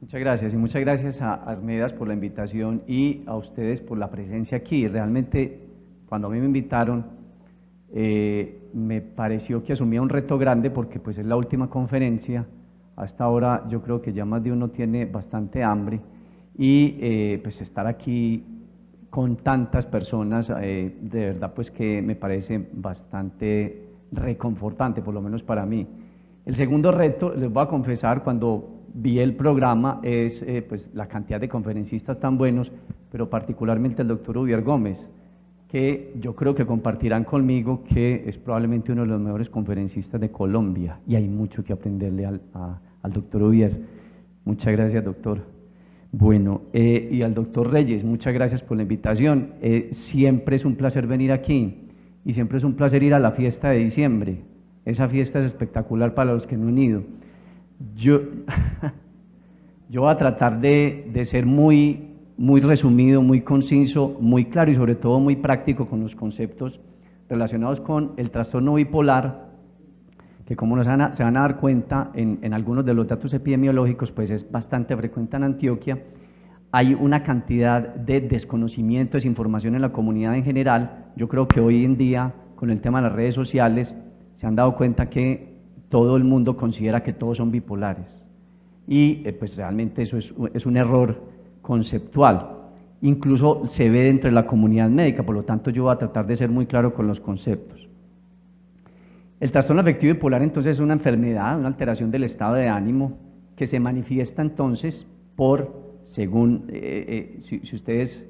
Muchas gracias y muchas gracias a Asmedas por la invitación y a ustedes por la presencia aquí. Realmente, cuando a mí me invitaron, me pareció que asumía un reto grande porque pues es la última conferencia. Hasta ahora yo creo que ya más de uno tiene bastante hambre y pues estar aquí con tantas personas, de verdad pues que me parece bastante reconfortante, por lo menos para mí. El segundo reto, les voy a confesar, cuando vi el programa, es pues la cantidad de conferencistas tan buenos, pero particularmente el doctor Ubier Gómez, que yo creo que compartirán conmigo que es probablemente uno de los mejores conferencistas de Colombia y hay mucho que aprenderle al doctor Ubier. Muchas gracias, doctor. Bueno, y al doctor Reyes, muchas gracias por la invitación. Siempre es un placer venir aquí y siempre es un placer ir a la fiesta de diciembre. Esa fiesta es espectacular para los que no han ido. Yo voy a tratar de ser muy resumido, muy conciso, muy claro y sobre todo muy práctico con los conceptos relacionados con el trastorno bipolar, que como se van a dar cuenta en algunos de los datos epidemiológicos, pues es bastante frecuente en Antioquia. Hay una cantidad de desconocimiento, desinformación en la comunidad en general. Yo creo que hoy en día, con el tema de las redes sociales, se han dado cuenta que todo el mundo considera que todos son bipolares. Y pues realmente eso es un error conceptual. Incluso se ve dentro de la comunidad médica, por lo tanto yo voy a tratar de ser muy claro con los conceptos. El trastorno afectivo bipolar entonces es una enfermedad, una alteración del estado de ánimo que se manifiesta entonces por, según, si ustedes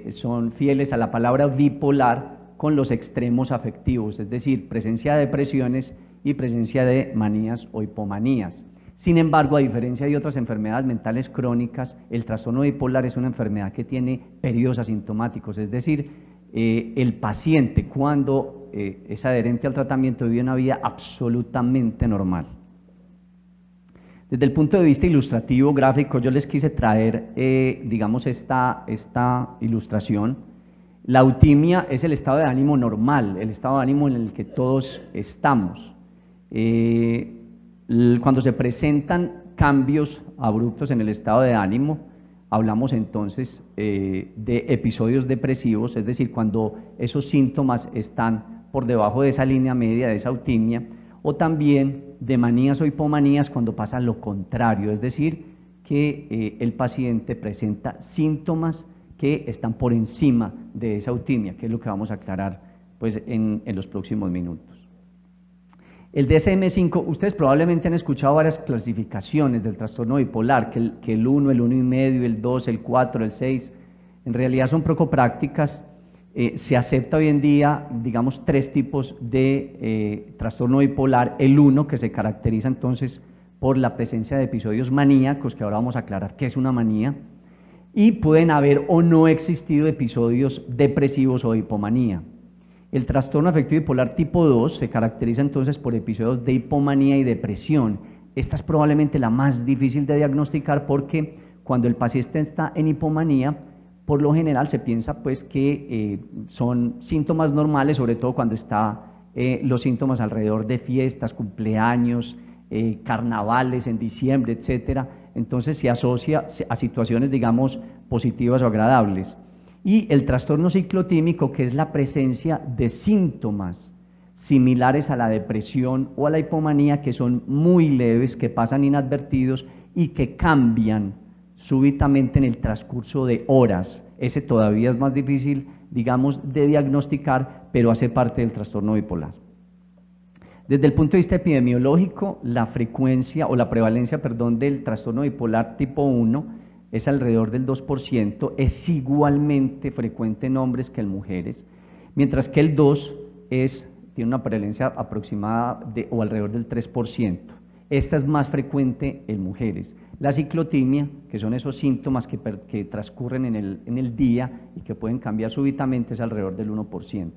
son fieles a la palabra bipolar, con los extremos afectivos, es decir, presencia de depresiones y presencia de manías o hipomanías. Sin embargo, a diferencia de otras enfermedades mentales crónicas, el trastorno bipolar es una enfermedad que tiene periodos asintomáticos, es decir, el paciente cuando es adherente al tratamiento vive una vida absolutamente normal. Desde el punto de vista ilustrativo, gráfico, yo les quise traer, digamos, esta ilustración. La eutimia es el estado de ánimo normal, el estado de ánimo en el que todos estamos. Cuando se presentan cambios abruptos en el estado de ánimo, hablamos entonces de episodios depresivos, es decir, cuando esos síntomas están por debajo de esa línea media, de esa eutimia, o también de manías o hipomanías cuando pasa lo contrario, es decir, que el paciente presenta síntomas que están por encima de esa eutimia, que es lo que vamos a aclarar pues, en los próximos minutos. El DSM-5, ustedes probablemente han escuchado varias clasificaciones del trastorno bipolar, que el 1, el 1,5, el 2, el 4, el 6, en realidad son poco prácticas. Se acepta hoy en día, digamos, 3 tipos de trastorno bipolar. El 1, que se caracteriza entonces por la presencia de episodios maníacos, que ahora vamos a aclarar qué es una manía, y pueden haber o no existido episodios depresivos o de hipomanía. El trastorno afectivo bipolar tipo 2 se caracteriza entonces por episodios de hipomanía y depresión. Esta es probablemente la más difícil de diagnosticar porque cuando el paciente está en hipomanía, por lo general se piensa pues que son síntomas normales, sobre todo cuando están los síntomas alrededor de fiestas, cumpleaños, carnavales en diciembre, etcétera. Entonces se asocia a situaciones, digamos, positivas o agradables. Y el trastorno ciclotímico, que es la presencia de síntomas similares a la depresión o a la hipomanía, que son muy leves, que pasan inadvertidos y que cambian súbitamente en el transcurso de horas. Ese todavía es más difícil, digamos, de diagnosticar, pero hace parte del trastorno bipolar. Desde el punto de vista epidemiológico, la frecuencia o la prevalencia, perdón, del trastorno bipolar tipo 1 es alrededor del 2%, es igualmente frecuente en hombres que en mujeres, mientras que el 2 tiene una prevalencia aproximada o alrededor del 3%. Esta es más frecuente en mujeres. La ciclotimia, que son esos síntomas que transcurren en el día y que pueden cambiar súbitamente, es alrededor del 1%.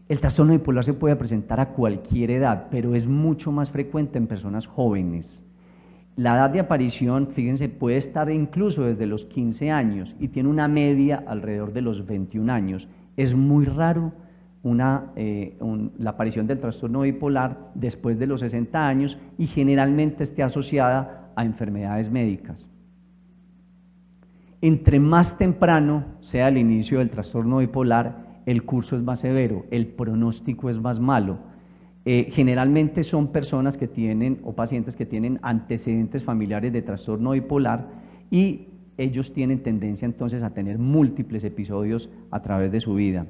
El trastorno bipolar se puede presentar a cualquier edad, pero es mucho más frecuente en personas jóvenes. La edad de aparición, fíjense, puede estar incluso desde los 15 años y tiene una media alrededor de los 21 años. Es muy raro la aparición del trastorno bipolar después de los 60 años y generalmente esté asociada a enfermedades médicas. Entre más temprano sea el inicio del trastorno bipolar, el curso es más severo, el pronóstico es más malo. Generalmente son personas que tienen o pacientes que tienen antecedentes familiares de trastorno bipolar y ellos tienen tendencia entonces a tener múltiples episodios a través de su vida.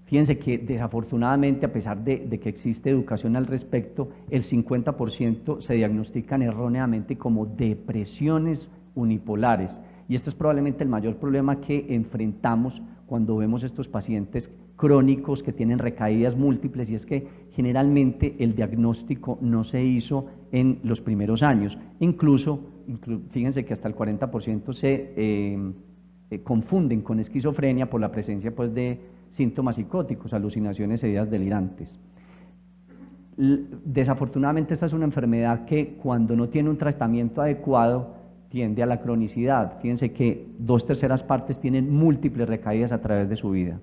Fíjense que desafortunadamente, a pesar de que existe educación al respecto, el 50% se diagnostican erróneamente como depresiones unipolares. Y este es probablemente el mayor problema que enfrentamos cuando vemos estos pacientes crónicos que tienen recaídas múltiples, y es que generalmente el diagnóstico no se hizo en los primeros años. Incluso fíjense que hasta el 40% se confunden con esquizofrenia por la presencia pues, de síntomas psicóticos, alucinaciones e ideas delirantes. Desafortunadamente esta es una enfermedad que cuando no tiene un tratamiento adecuado tiende a la cronicidad. Fíjense que 2/3 partes tienen múltiples recaídas a través de su vida.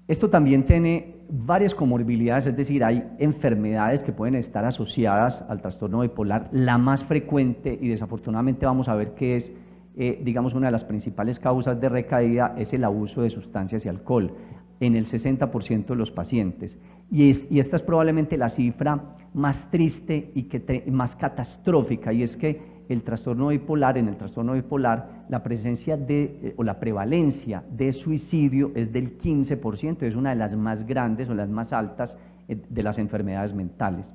Esto también tiene varias comorbilidades, es decir, hay enfermedades que pueden estar asociadas al trastorno bipolar. La más frecuente, y desafortunadamente vamos a ver que es, digamos, una de las principales causas de recaída, es el abuso de sustancias y alcohol, en el 60% de los pacientes. Y esta es probablemente la cifra más triste y más catastrófica, y es que en el trastorno bipolar, la presencia o la prevalencia de suicidio es del 15%, es una de las más grandes o las más altas de las enfermedades mentales.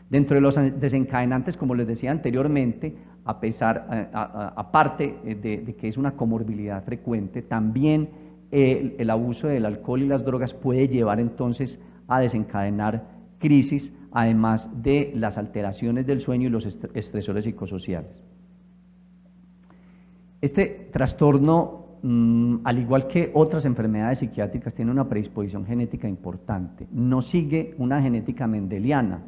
Dentro de los desencadenantes, como les decía anteriormente, aparte de que es una comorbilidad frecuente, también el abuso del alcohol y las drogas puede llevar entonces a desencadenar crisis, además de las alteraciones del sueño y los estresores psicosociales. Este trastorno, al igual que otras enfermedades psiquiátricas, tiene una predisposición genética importante. No sigue una genética mendeliana,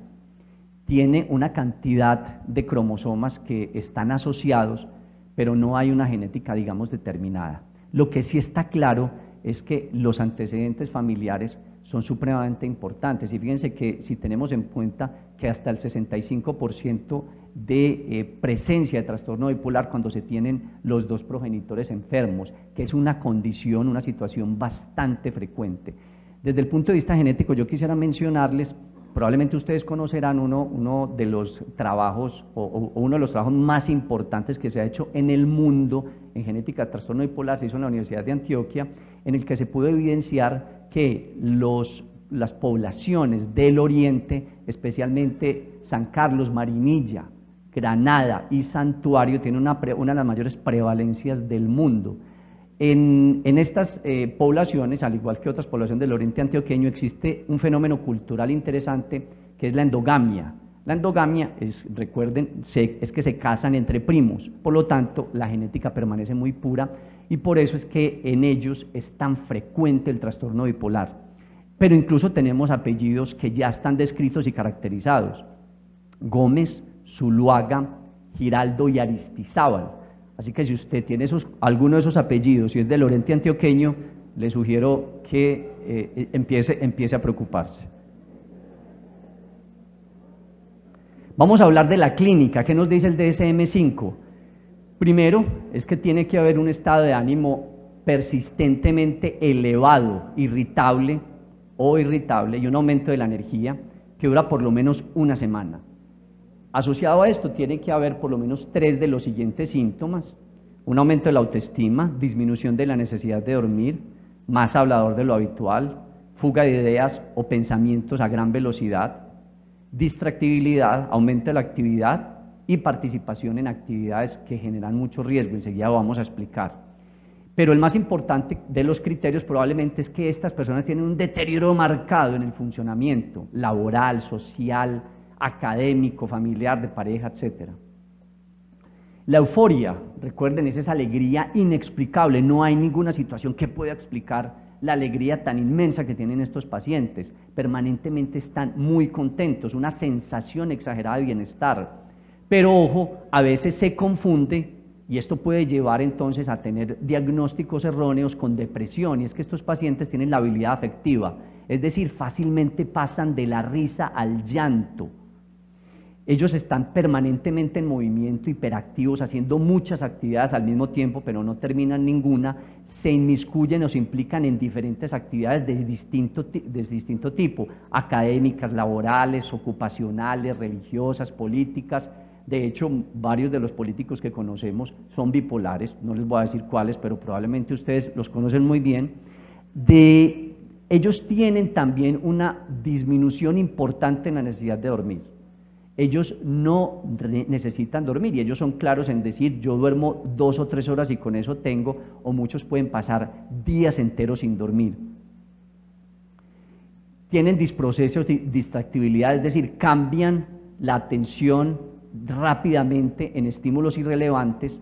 tiene una cantidad de cromosomas que están asociados, pero no hay una genética, digamos, determinada. Lo que sí está claro es que los antecedentes familiares son supremamente importantes, y fíjense que si tenemos en cuenta que hasta el 65% de presencia de trastorno bipolar cuando se tienen los dos progenitores enfermos, que es una condición, una situación bastante frecuente. Desde el punto de vista genético, yo quisiera mencionarles, probablemente ustedes conocerán uno de los trabajos o uno de los trabajos más importantes que se ha hecho en el mundo en genética de trastorno bipolar, se hizo en la Universidad de Antioquia, en el que se pudo evidenciar que las poblaciones del oriente, especialmente San Carlos, Marinilla, Granada y Santuario, tienen una de las mayores prevalencias del mundo. En estas poblaciones, al igual que otras poblaciones del oriente antioqueño, existe un fenómeno cultural interesante que es la endogamia. La endogamia, recuerden, es que se casan entre primos, por lo tanto la genética permanece muy pura, y por eso es que en ellos es tan frecuente el trastorno bipolar. Pero incluso tenemos apellidos que ya están descritos y caracterizados: Gómez, Zuluaga, Giraldo y Aristizábal. Así que si usted tiene alguno de esos apellidos y es del oriente antioqueño, le sugiero que empiece a preocuparse. Vamos a hablar de la clínica. ¿Qué nos dice el DSM-5? Primero, es que tiene que haber un estado de ánimo persistentemente elevado, irritable y un aumento de la energía que dura por lo menos una semana. Asociado a esto tiene que haber por lo menos 3 de los siguientes síntomas: un aumento de la autoestima, disminución de la necesidad de dormir, más hablador de lo habitual, fuga de ideas o pensamientos a gran velocidad, distractibilidad, aumento de la actividad y participación en actividades que generan mucho riesgo. Enseguida vamos a explicar. Pero el más importante de los criterios probablemente es que estas personas tienen un deterioro marcado en el funcionamiento laboral, social, académico, familiar, de pareja, etc. La euforia, recuerden, es esa alegría inexplicable. No hay ninguna situación que pueda explicar la alegría tan inmensa que tienen estos pacientes. Permanentemente están muy contentos, una sensación exagerada de bienestar. Pero ojo, a veces se confunde y esto puede llevar entonces a tener diagnósticos erróneos con depresión, y es que estos pacientes tienen la habilidad afectiva, es decir, fácilmente pasan de la risa al llanto. Ellos están permanentemente en movimiento, hiperactivos, haciendo muchas actividades al mismo tiempo, pero no terminan ninguna, se inmiscuyen o se implican en diferentes actividades de distinto tipo, académicas, laborales, ocupacionales, religiosas, políticas. De hecho, varios de los políticos que conocemos son bipolares, no les voy a decir cuáles, pero probablemente ustedes los conocen muy bien. Ellos tienen también una disminución importante en la necesidad de dormir. Ellos no necesitan dormir y ellos son claros en decir yo duermo 2 o 3 horas y con eso tengo, o muchos pueden pasar días enteros sin dormir. Tienen disprocesos y distractibilidad, es decir, cambian la atención rápidamente en estímulos irrelevantes.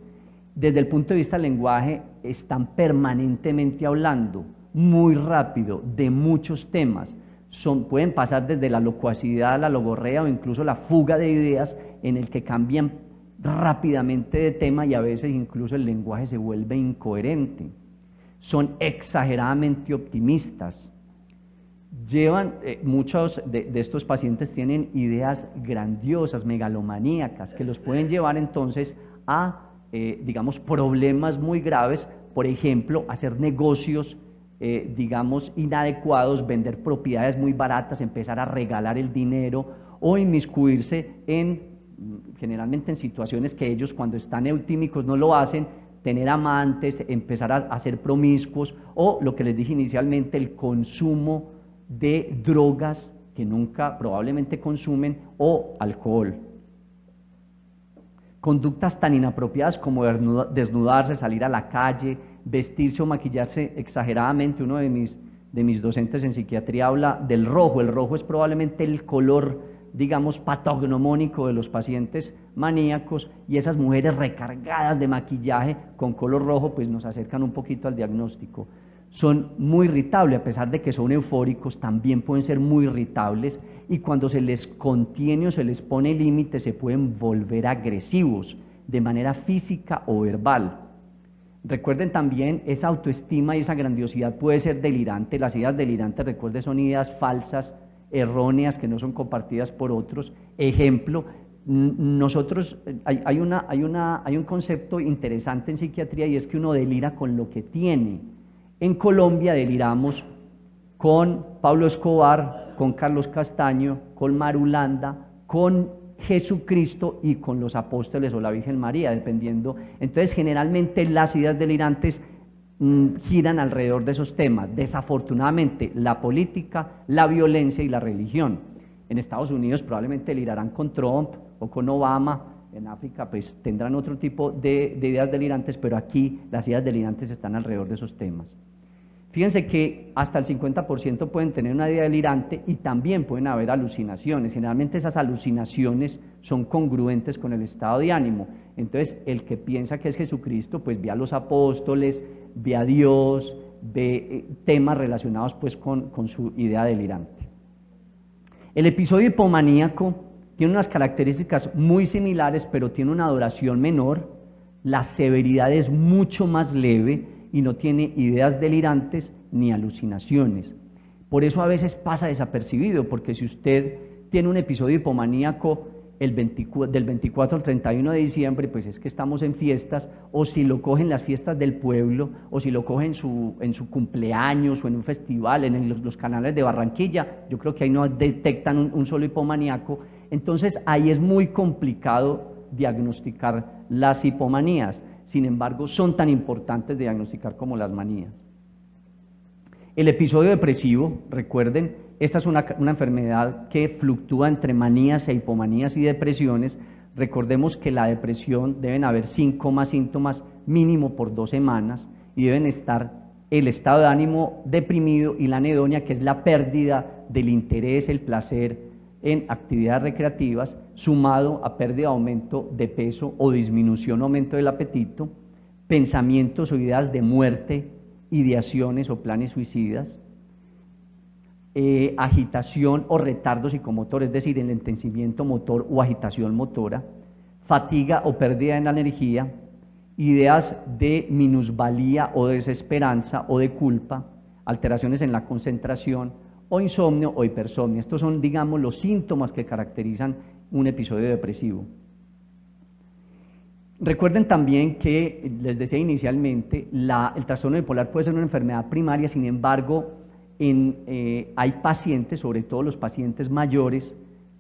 Desde el punto de vista del lenguaje, están permanentemente hablando muy rápido de muchos temas. Pueden pasar desde la locuacidad a la logorrea o incluso la fuga de ideas, en el que cambian rápidamente de tema y a veces incluso el lenguaje se vuelve incoherente. Son exageradamente optimistas. Muchos de estos pacientes tienen ideas grandiosas, megalomaníacas, que los pueden llevar entonces a, digamos, problemas muy graves, por ejemplo, hacer negocios digamos, inadecuados, vender propiedades muy baratas, empezar a regalar el dinero o inmiscuirse generalmente en situaciones que ellos cuando están eutímicos no lo hacen, tener amantes, empezar a ser promiscuos o lo que les dije inicialmente, el consumo de drogas que nunca probablemente consumen o alcohol. Conductas tan inapropiadas como desnudarse, salir a la calle, vestirse o maquillarse exageradamente. Uno de mis docentes en psiquiatría habla del rojo. El rojo es probablemente el color, digamos, patognomónico de los pacientes maníacos, y esas mujeres recargadas de maquillaje con color rojo pues nos acercan un poquito al diagnóstico. Son muy irritables, a pesar de que son eufóricos, también pueden ser muy irritables, y cuando se les contiene o se les pone límite se pueden volver agresivos de manera física o verbal. Recuerden también, esa autoestima y esa grandiosidad puede ser delirante. Las ideas delirantes, recuerden, son ideas falsas, erróneas, que no son compartidas por otros. Ejemplo, nosotros, hay un concepto interesante en psiquiatría, y es que uno delira con lo que tiene. En Colombia deliramos con Pablo Escobar, con Carlos Castaño, con Marulanda, con Jesucristo y con los apóstoles o la Virgen María, dependiendo. Entonces, generalmente las ideas delirantes giran alrededor de esos temas. Desafortunadamente, la política, la violencia y la religión. En Estados Unidos probablemente delirarán con Trump o con Obama. En África pues tendrán otro tipo de ideas delirantes, pero aquí las ideas delirantes están alrededor de esos temas. Fíjense que hasta el 50% pueden tener una idea delirante, y también pueden haber alucinaciones. Generalmente esas alucinaciones son congruentes con el estado de ánimo. Entonces, el que piensa que es Jesucristo, pues ve a los apóstoles, ve a Dios, ve temas relacionados pues con su idea delirante. El episodio hipomaníaco tiene unas características muy similares, pero tiene una duración menor, la severidad es mucho más leve y no tiene ideas delirantes ni alucinaciones. Por eso a veces pasa desapercibido, porque si usted tiene un episodio hipomaníaco del 24 al 31 de diciembre, pues es que estamos en fiestas, o si lo cogen las fiestas del pueblo, o si lo cogen en su cumpleaños o en un festival, en los canales de Barranquilla, yo creo que ahí no detectan un solo hipomaníaco. Entonces ahí es muy complicado diagnosticar las hipomanías. Sin embargo, son tan importantes de diagnosticar como las manías. El episodio depresivo, recuerden, esta es una enfermedad que fluctúa entre manías e hipomanías y depresiones. Recordemos que la depresión deben haber 5 más síntomas mínimo por 2 semanas, y deben estar el estado de ánimo deprimido y la anedonia, que es la pérdida del interés, el placer en actividades recreativas, sumado a pérdida o aumento de peso o disminución o aumento del apetito, pensamientos o ideas de muerte, ideaciones o planes suicidas, agitación o retardo psicomotor, es decir, el enlentecimiento motor o agitación motora, fatiga o pérdida en la energía, ideas de minusvalía o desesperanza o de culpa, alteraciones en la concentración o insomnio o hipersomnia. Estos son, digamos, los síntomas que caracterizan un episodio depresivo. Recuerden también que, les decía inicialmente, el trastorno bipolar puede ser una enfermedad primaria, sin embargo, hay pacientes, sobre todo los pacientes mayores,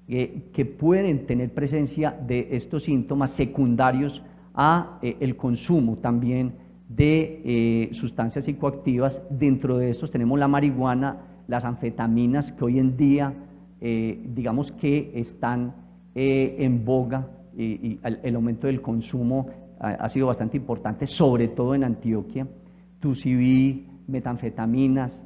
que pueden tener presencia de estos síntomas secundarios a el consumo también de sustancias psicoactivas. Dentro de estos tenemos la marihuana, las anfetaminas, que hoy en día, digamos que están en boga, y el aumento del consumo ha sido bastante importante, sobre todo en Antioquia. TUCB, metanfetaminas,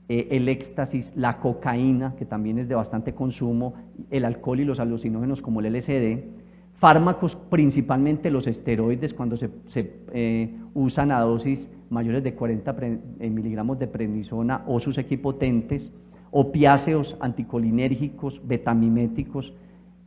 el éxtasis, la cocaína, que también es de bastante consumo, el alcohol y los alucinógenos como el LSD, fármacos, principalmente los esteroides, cuando se usan a dosis mayores de 40 miligramos de prednisona o sus equipotentes, opiáceos, anticolinérgicos, betamiméticos,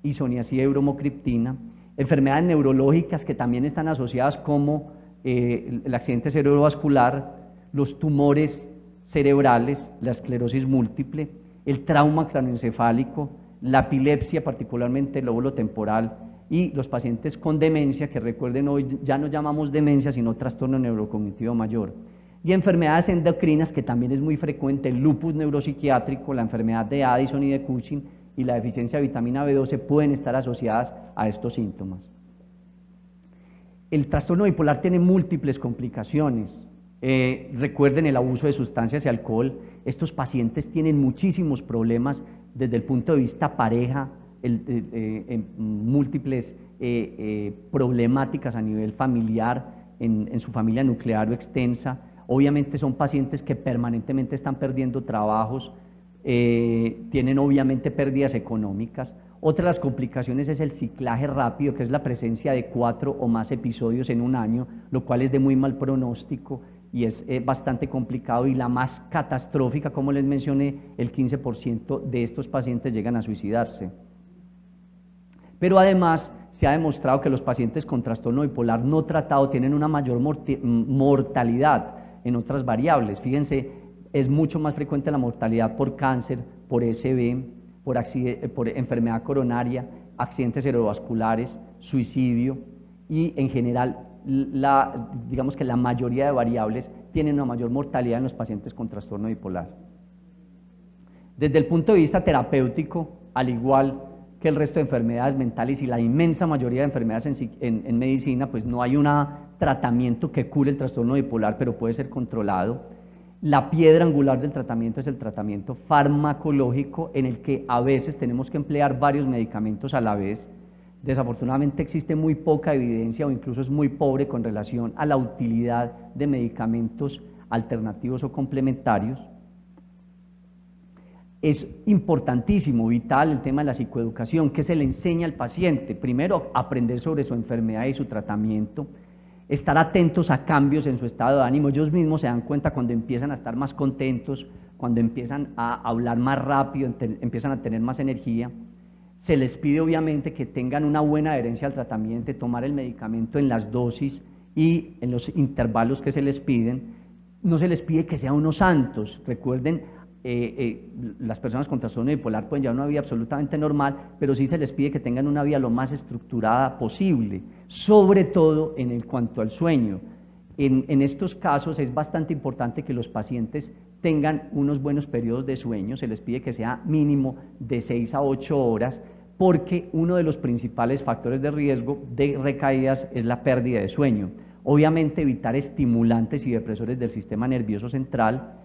isoniazida y bromocriptina, enfermedades neurológicas que también están asociadas como el accidente cerebrovascular, los tumores cerebrales, la esclerosis múltiple, el trauma craneoencefálico, la epilepsia, particularmente el lóbulo temporal, y los pacientes con demencia, que recuerden hoy ya no llamamos demencia, sino trastorno neurocognitivo mayor. Y enfermedades endocrinas, que también es muy frecuente, el lupus neuropsiquiátrico, la enfermedad de Addison y de Cushing, y la deficiencia de vitamina B12 pueden estar asociadas a estos síntomas. El trastorno bipolar tiene múltiples complicaciones. Recuerden el abuso de sustancias y alcohol. Estos pacientes tienen muchísimos problemas desde el punto de vista pareja, múltiples problemáticas a nivel familiar, en su familia nuclear o extensa. Obviamente son pacientes que permanentemente están perdiendo trabajos, tienen obviamente pérdidas económicas. Otra de las complicaciones es el ciclaje rápido, que es la presencia de 4 o más episodios en un año, lo cual es de muy mal pronóstico y es bastante complicado. Y la más catastrófica, como les mencioné, el 15% de estos pacientes llegan a suicidarse. Pero además se ha demostrado que los pacientes con trastorno bipolar no tratado tienen una mayor mortalidad en otras variables. Fíjense, es mucho más frecuente la mortalidad por cáncer, por SB, por enfermedad coronaria, accidentes cerebrovasculares, suicidio, y en general, digamos que la mayoría de variables tienen una mayor mortalidad en los pacientes con trastorno bipolar. Desde el punto de vista terapéutico, al igual que el resto de enfermedades mentales y la inmensa mayoría de enfermedades en medicina, pues no hay un tratamiento que cure el trastorno bipolar, pero puede ser controlado. La piedra angular del tratamiento es el tratamiento farmacológico, en el que a veces tenemos que emplear varios medicamentos a la vez. Desafortunadamente existe muy poca evidencia, o incluso es muy pobre, con relación a la utilidad de medicamentos alternativos o complementarios. Es importantísimo, vital, el tema de la psicoeducación, que se le enseña al paciente. Primero, aprender sobre su enfermedad y su tratamiento, estar atentos a cambios en su estado de ánimo. Ellos mismos se dan cuenta cuando empiezan a estar más contentos, cuando empiezan a hablar más rápido, empiezan a tener más energía. Se les pide obviamente que tengan una buena adherencia al tratamiento, tomar el medicamento en las dosis y en los intervalos que se les piden. No se les pide que sean unos santos. Recuerden, las personas con trastorno bipolar pueden llevar una vida absolutamente normal, pero sí se les pide que tengan una vida lo más estructurada posible, sobre todo en cuanto al sueño. En estos casos es bastante importante que los pacientes tengan unos buenos periodos de sueño. Se les pide que sea mínimo de 6 a 8 horas, porque uno de los principales factores de riesgo de recaídas es la pérdida de sueño. Obviamente evitar estimulantes y depresores del sistema nervioso central,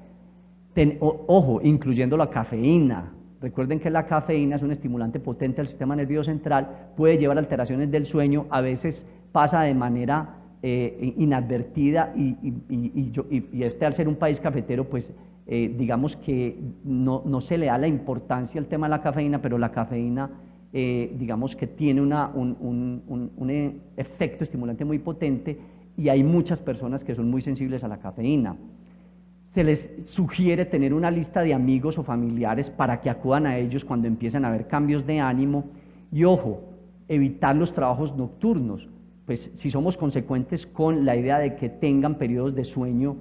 ojo, incluyendo la cafeína. Recuerden que la cafeína es un estimulante potente del sistema nervioso central, puede llevar alteraciones del sueño, a veces pasa de manera inadvertida, y al ser un país cafetero, pues digamos que no se le da la importancia al tema de la cafeína, pero la cafeína digamos que tiene un efecto estimulante muy potente, y hay muchas personas que son muy sensibles a la cafeína. Se les sugiere tener una lista de amigos o familiares para que acudan a ellos cuando empiezan a haber cambios de ánimo. Y ojo, evitar los trabajos nocturnos, pues si somos consecuentes con la idea de que tengan periodos de sueño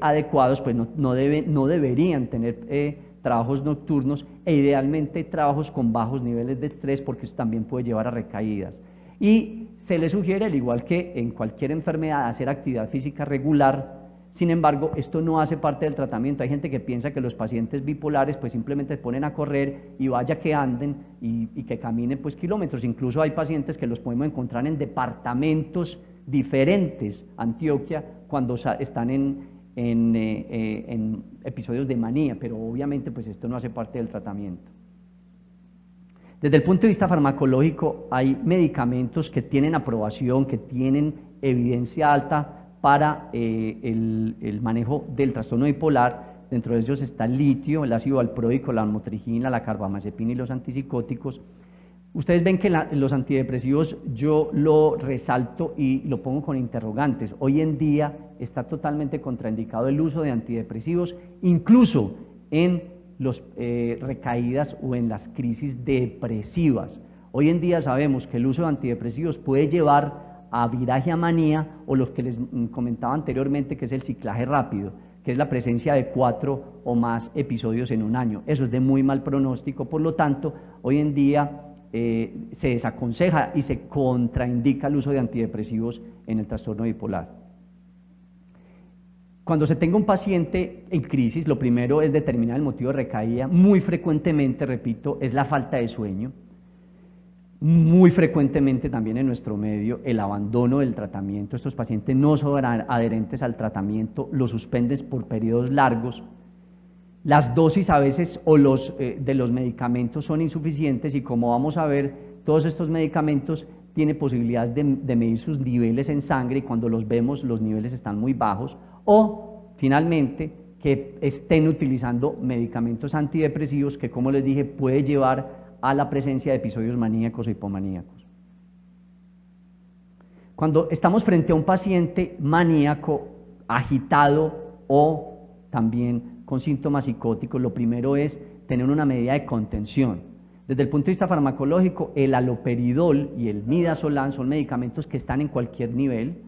adecuados, pues no deberían tener trabajos nocturnos e idealmente trabajos con bajos niveles de estrés, porque eso también puede llevar a recaídas. Y se le sugiere, al igual que en cualquier enfermedad, hacer actividad física regular. Sin embargo, esto no hace parte del tratamiento. Hay gente que piensa que los pacientes bipolares pues simplemente se ponen a correr y vaya que anden y que caminen pues kilómetros. Incluso hay pacientes que los podemos encontrar en departamentos diferentes, Antioquia, cuando están en episodios de manía, pero obviamente pues esto no hace parte del tratamiento. Desde el punto de vista farmacológico, hay medicamentos que tienen aprobación, que tienen evidencia alta para el manejo del trastorno bipolar. Dentro de ellos está el litio, el ácido valproico, la lamotrigina, la carbamazepina y los antipsicóticos. Ustedes ven que los antidepresivos yo lo resalto y lo pongo con interrogantes. Hoy en día está totalmente contraindicado el uso de antidepresivos, incluso en las recaídas o en las crisis depresivas. Hoy en día sabemos que el uso de antidepresivos puede llevar a viraje a manía, o lo que les comentaba anteriormente, que es el ciclaje rápido, que es la presencia de 4 o más episodios en un año. Eso es de muy mal pronóstico, por lo tanto, hoy en día se desaconseja y se contraindica el uso de antidepresivos en el trastorno bipolar. Cuando se tenga un paciente en crisis, lo primero es determinar el motivo de recaída. Muy frecuentemente, repito, es la falta de sueño. Muy frecuentemente también en nuestro medio el abandono del tratamiento. Estos pacientes no son adherentes al tratamiento, lo suspenden por periodos largos. Las dosis a veces de los medicamentos son insuficientes y, como vamos a ver, todos estos medicamentos tienen posibilidades de medir sus niveles en sangre, y cuando los vemos los niveles están muy bajos, o finalmente que estén utilizando medicamentos antidepresivos que, como les dije, puede llevar a la presencia de episodios maníacos o hipomaníacos. Cuando estamos frente a un paciente maníaco, agitado o también con síntomas psicóticos, lo primero es tener una medida de contención. Desde el punto de vista farmacológico, el haloperidol y el midazolam son medicamentos que están en cualquier nivel,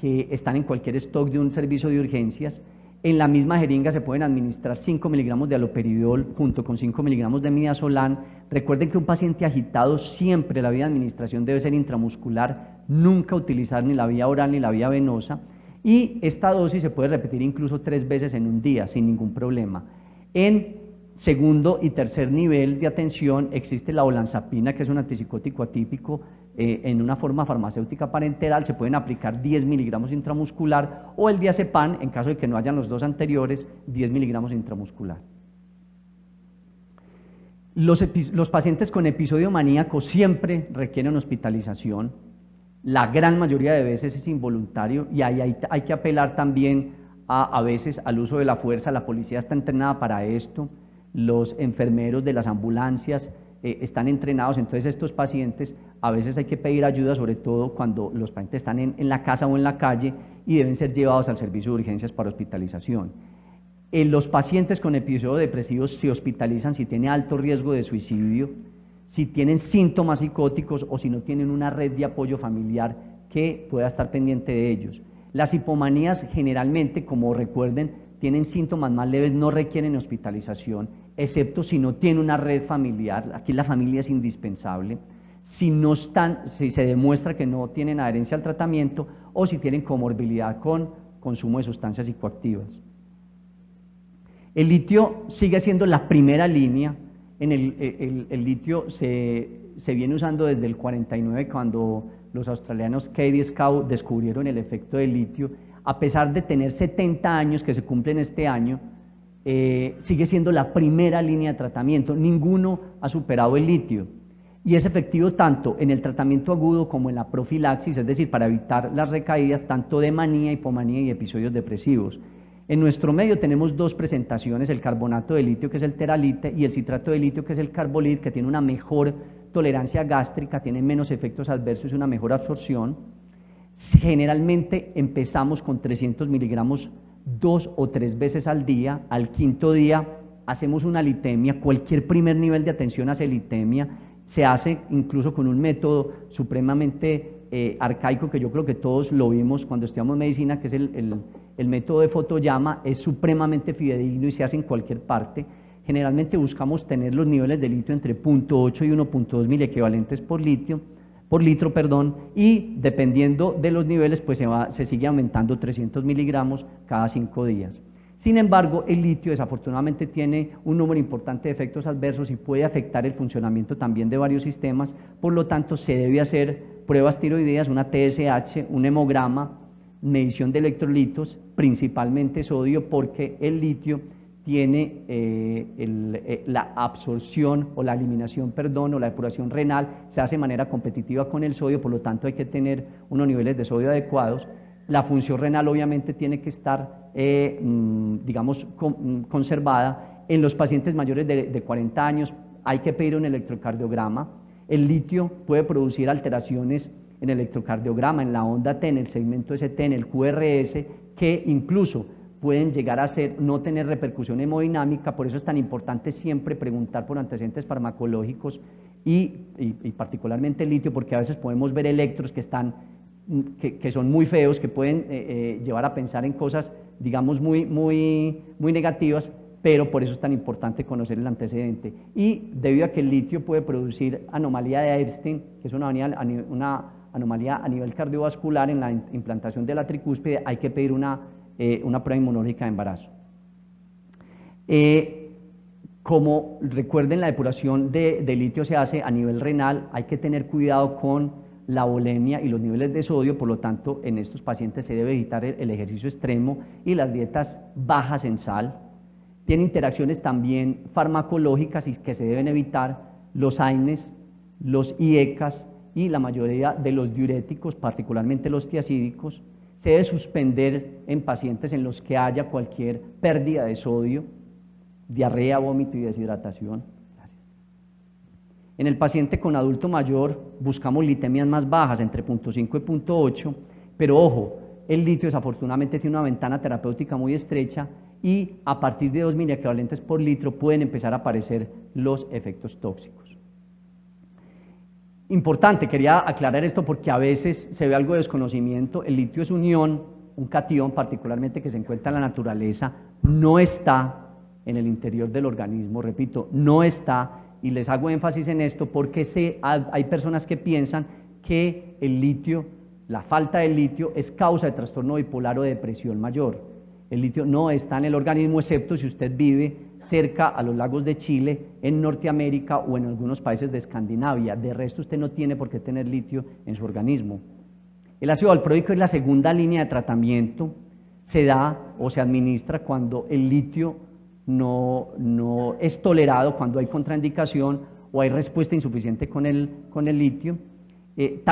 que están en cualquier stock de un servicio de urgencias. En la misma jeringa se pueden administrar 5 miligramos de haloperidol junto con 5 miligramos de midazolam. Recuerden que un paciente agitado siempre la vía de administración debe ser intramuscular, nunca utilizar ni la vía oral ni la vía venosa, y esta dosis se puede repetir incluso 3 veces en un día sin ningún problema. En segundo y tercer nivel de atención existe la olanzapina, que es un antipsicótico atípico en una forma farmacéutica parenteral. Se pueden aplicar 10 miligramos intramuscular, o el diazepam, en caso de que no hayan los dos anteriores, 10 miligramos intramuscular. Los pacientes con episodio maníaco siempre requieren hospitalización. La gran mayoría de veces es involuntario, y ahí hay que apelar también a veces al uso de la fuerza. La policía está entrenada para esto, los enfermeros de las ambulancias están entrenados. Entonces estos pacientes a veces hay que pedir ayuda, sobre todo cuando los pacientes están en la casa o en la calle, y deben ser llevados al servicio de urgencias para hospitalización. Los pacientes con episodios depresivos se hospitalizan si tienen alto riesgo de suicidio, si tienen síntomas psicóticos o si no tienen una red de apoyo familiar que pueda estar pendiente de ellos. Las hipomanías generalmente, como recuerden, tienen síntomas más leves, no requieren hospitalización, excepto si no tienen una red familiar. Aquí la familia es indispensable. Si se demuestra que no tienen adherencia al tratamiento, o si tienen comorbilidad con consumo de sustancias psicoactivas. El litio sigue siendo la primera línea. El litio se viene usando desde el 49, cuando los australianos Cady Scout descubrieron el efecto del litio. A pesar de tener 70 años que se cumplen este año, sigue siendo la primera línea de tratamiento. Ninguno ha superado el litio, y es efectivo tanto en el tratamiento agudo como en la profilaxis, es decir, para evitar las recaídas tanto de manía, hipomanía y episodios depresivos. En nuestro medio tenemos dos presentaciones: el carbonato de litio, que es el teralite, y el citrato de litio, que es el carbolit, que tiene una mejor tolerancia gástrica, tiene menos efectos adversos y una mejor absorción. Generalmente empezamos con 300 miligramos 2 o 3 veces al día. Al quinto día hacemos una litemia. Cualquier primer nivel de atención hace litemia. Se hace incluso con un método supremamente arcaico, que yo creo que todos lo vimos cuando estudiamos medicina, que es el método de fotollama. Es supremamente fidedigno y se hace en cualquier parte. Generalmente buscamos tener los niveles de litio entre 0.8 y 1.2 miliequivalentes por litro, y dependiendo de los niveles, pues se sigue aumentando 300 miligramos cada 5 días. Sin embargo, el litio desafortunadamente tiene un número importante de efectos adversos y puede afectar el funcionamiento también de varios sistemas, por lo tanto se debe hacer pruebas tiroideas, una TSH, un hemograma, medición de electrolitos, principalmente sodio, porque el litio tiene la absorción o la eliminación, perdón, o la depuración renal, se hace de manera competitiva con el sodio, por lo tanto hay que tener unos niveles de sodio adecuados. La función renal obviamente tiene que estar, digamos, conservada. En los pacientes mayores de 40 años hay que pedir un electrocardiograma. El litio puede producir alteraciones en el electrocardiograma, en la onda T, en el segmento ST, en el QRS, que incluso pueden llegar a no tener repercusión hemodinámica. Por eso es tan importante siempre preguntar por antecedentes farmacológicos y particularmente el litio, porque a veces podemos ver electros que son muy feos, que pueden llevar a pensar en cosas, digamos, muy negativas, pero por eso es tan importante conocer el antecedente. Y debido a que el litio puede producir anomalía de Epstein, que es una anomalía a nivel cardiovascular en la implantación de la tricúspide, hay que pedir una prueba inmunológica de embarazo. Como recuerden, la depuración de litio se hace a nivel renal, hay que tener cuidado con la volemia y los niveles de sodio, por lo tanto en estos pacientes se debe evitar el ejercicio extremo y las dietas bajas en sal. Tiene interacciones también farmacológicas y que se deben evitar: los AINES, los IECAS y la mayoría de los diuréticos, particularmente los tiacídicos. Se debe suspender en pacientes en los que haya cualquier pérdida de sodio, diarrea, vómito y deshidratación. En el paciente con adulto mayor buscamos litemias más bajas, entre 0.5 y 0.8, pero ojo, el litio desafortunadamente tiene una ventana terapéutica muy estrecha y a partir de 2 miliequivalentes por litro pueden empezar a aparecer los efectos tóxicos. Importante, quería aclarar esto porque a veces se ve algo de desconocimiento. El litio es un ion, un catión particularmente que se encuentra en la naturaleza, no está en el interior del organismo, repito, no está. Y les hago énfasis en esto porque hay personas que piensan que el litio, la falta de litio, es causa de trastorno bipolar o de depresión mayor. El litio no está en el organismo, excepto si usted vive cerca a los lagos de Chile, en Norteamérica o en algunos países de Escandinavia. De resto, usted no tiene por qué tener litio en su organismo. El ácido valproico es la segunda línea de tratamiento. Se da o se administra cuando el litio no es tolerado, cuando hay contraindicación o hay respuesta insuficiente con el litio.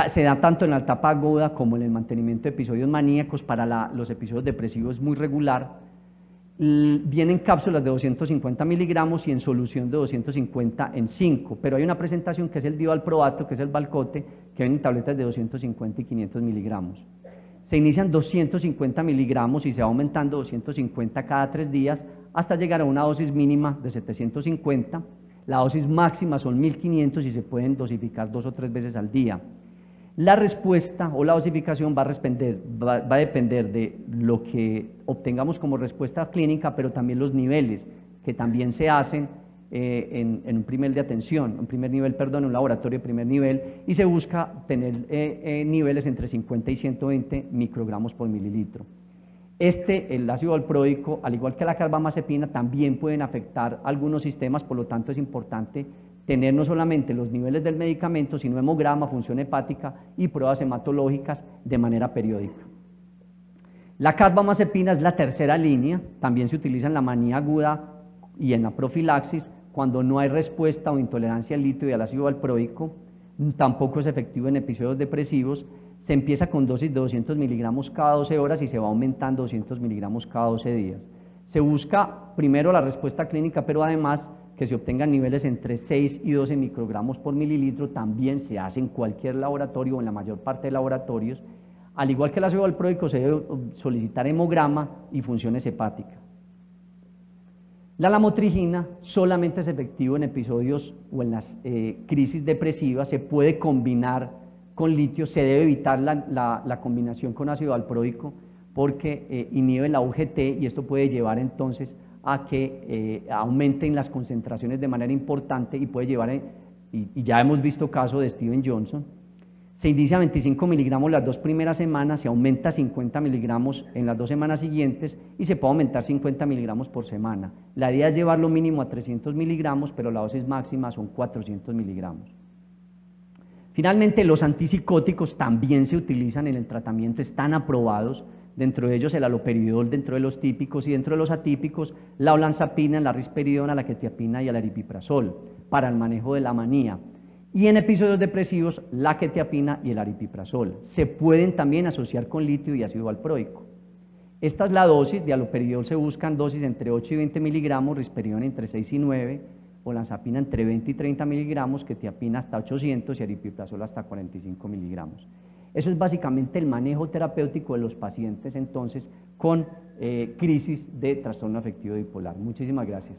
Se da tanto en la etapa aguda como en el mantenimiento de episodios maníacos. Para los episodios depresivos es muy regular. Vienen cápsulas de 250 miligramos y en solución de 250 en 5, pero hay una presentación que es el divalproato, que es el Valcote, que viene en tabletas de 250 y 500 miligramos. Se inician 250 miligramos y se va aumentando 250 cada 3 días hasta llegar a una dosis mínima de 750. La dosis máxima son 1500 y se pueden dosificar 2 o 3 veces al día. La respuesta o la dosificación va a depender de lo que obtengamos como respuesta clínica, pero también los niveles que también se hacen en un primer nivel, en un laboratorio de primer nivel, y se busca tener niveles entre 50 y 120 microgramos por mililitro. El ácido valproico, al igual que la carbamazepina, también pueden afectar algunos sistemas, por lo tanto es importante tener no solamente los niveles del medicamento, sino hemograma, función hepática y pruebas hematológicas de manera periódica. La carbamazepina es la tercera línea, también se utiliza en la manía aguda y en la profilaxis, cuando no hay respuesta o intolerancia al litio y al ácido valproico. Tampoco es efectivo en episodios depresivos. Se empieza con dosis de 200 miligramos cada 12 horas y se va aumentando 200 miligramos cada 12 días. Se busca primero la respuesta clínica, pero además que se obtengan niveles entre 6 y 12 microgramos por mililitro. También se hace en cualquier laboratorio o en la mayor parte de laboratorios. Al igual que el ácido valproico, se debe solicitar hemograma y funciones hepáticas. La lamotrigina solamente es efectivo en episodios o en las crisis depresivas. Se puede combinar con litio. Se debe evitar la combinación con ácido valproico porque inhibe la UGT y esto puede llevar entonces a que aumenten las concentraciones de manera importante y puede llevar, y ya hemos visto caso de Steven Johnson, se inicia 25 miligramos las 2 primeras semanas, se aumenta 50 miligramos en las 2 semanas siguientes y se puede aumentar 50 miligramos por semana. La idea es llevarlo mínimo a 300 miligramos, pero la dosis máxima son 400 miligramos. Finalmente, los antipsicóticos también se utilizan en el tratamiento, están aprobados, dentro de ellos el haloperidol, dentro de los típicos, y dentro de los atípicos, la olanzapina, la risperidona, la quetiapina y el aripiprazol, para el manejo de la manía. Y en episodios depresivos, la quetiapina y el aripiprazol. Se pueden también asociar con litio y ácido valproico. Esta es la dosis, de haloperidol se buscan dosis entre 8 y 20 miligramos, risperidona entre 6 y 9, olanzapina entre 20 y 30 miligramos, quetiapina hasta 800 y aripiprazol hasta 45 miligramos. Eso es básicamente el manejo terapéutico de los pacientes entonces con crisis de trastorno afectivo bipolar. Muchísimas gracias.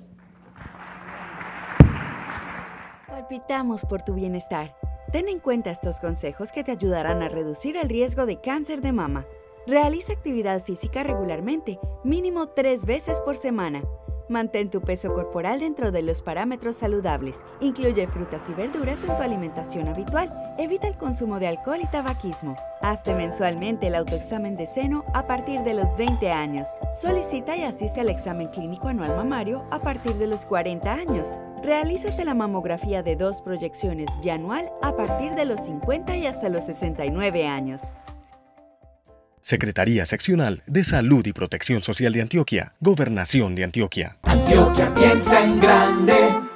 Palpitamos por tu bienestar. Ten en cuenta estos consejos que te ayudarán a reducir el riesgo de cáncer de mama. Realiza actividad física regularmente, mínimo 3 veces por semana. Mantén tu peso corporal dentro de los parámetros saludables. Incluye frutas y verduras en tu alimentación habitual. Evita el consumo de alcohol y tabaquismo. Hazte mensualmente el autoexamen de seno a partir de los 20 años. Solicita y asiste al examen clínico anual mamario a partir de los 40 años. Realízate la mamografía de 2 proyecciones bianual a partir de los 50 y hasta los 69 años. Secretaría Seccional de Salud y Protección Social de Antioquia, Gobernación de Antioquia. Antioquia piensa en grande.